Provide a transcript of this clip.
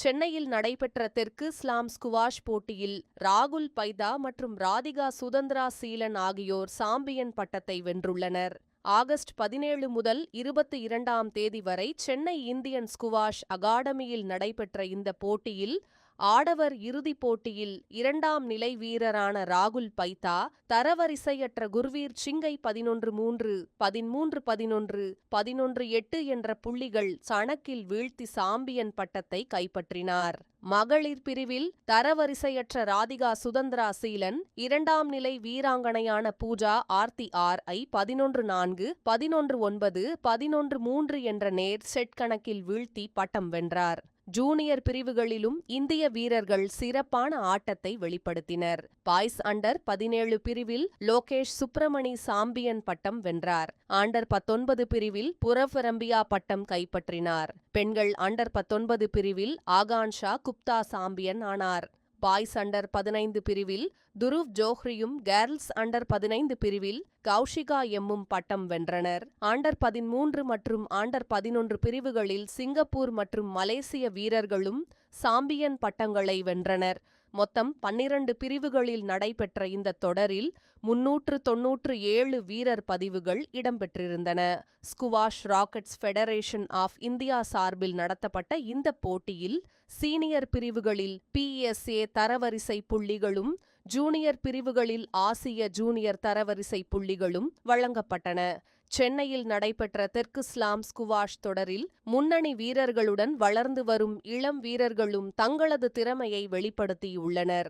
சென்னையில் நடைபெற்ற தெற்கு ஸ்லாம் ஸ்குவாஷ் போட்டியில் ராகுல் பைதா மற்றும் ராதிகா சுதந்திரா சீலன் ஆகியோர் சாம்பியன் பட்டத்தை வென்றுள்ளனர். ஆகஸ்ட் 17 முதல் 22ஆம் தேதி வரை சென்னை இந்தியன் ஸ்குவாஷ் அகாடமியில் நடைபெற்ற இந்த போட்டியில் ஆடவர் இறுதிப் போட்டியில் 2ஆம் நிலை வீரரான ராகுல் பைதா தரவரிசையற்ற குர்வீர் சிங்கை 11-3, 13-11, 11-8 என்ற புள்ளிகள் கணக்கில் வீழ்த்தி சாம்பியன் பட்டத்தை கைப்பற்றினார். மகளிர் பிரிவில் தரவரிசையற்ற ராதிகா சுதந்திரா சீலன் 2ஆம் நிலை வீராங்கனையான பூஜா ஆர்த்தி ஐ 11-4, 11-9, 11-3 என்ற நேர் செட் கணக்கில் வீழ்த்தி பட்டம் வென்றார். ஜூனியர் பிரிவுகளிலும் இந்திய வீரர்கள் சிறப்பான ஆட்டத்தை வெளிப்படுத்தினர். பாய்ஸ் அண்டர் 17 பிரிவில் லோகேஷ் சுப்ரமணி சாம்பியன் பட்டம் வென்றார். அண்டர் 19 பிரிவில் புரஃபரம்பியா பட்டம் கைப்பற்றினார். பெண்கள் அண்டர் 19 பிரிவில் ஆகான்ஷா குப்தா சாம்பியன் ஆனார். பாய்ஸ் அண்டர் 15 பிரிவில் துருவ் ஜோஹ்ரியும் கேர்ள்ஸ் அண்டர் 15 பிரிவில் கௌஷிகா எம்மும் பட்டம் வென்றனர். அண்டர் 13 மற்றும் அண்டர் 11 பிரிவுகளில் சிங்கப்பூர் மற்றும் மலேசிய வீரர்களும் சாம்பியன் பட்டங்களை வென்றனர். மொத்தம் 12 பிரிவுகளில் நடைபெற்ற இந்த தொடரில் 397 வீரர் பதிவுகள் இடம்பெற்றிருந்தன. Squash rackets federation of India சார்பில் நடத்தப்பட்ட இந்த போட்டியில் சீனியர் பிரிவுகளில் PSA தரவரிசை புள்ளிகளும் ஜூனியர் பிரிவுகளில் ஆசிய ஜூனியர் தரவரிசை புள்ளிகளும் வழங்கப்பட்டன. சென்னையில் நடைபெற்ற தெற்கு ஸ்லாம் ஸ்குவாஷ் தொடரில் முன்னணி வீரர்களுடன் வளர்ந்து வரும் இளம் வீரர்களும் தங்களது திறமையை வெளிப்படுத்தியுள்ளனர்.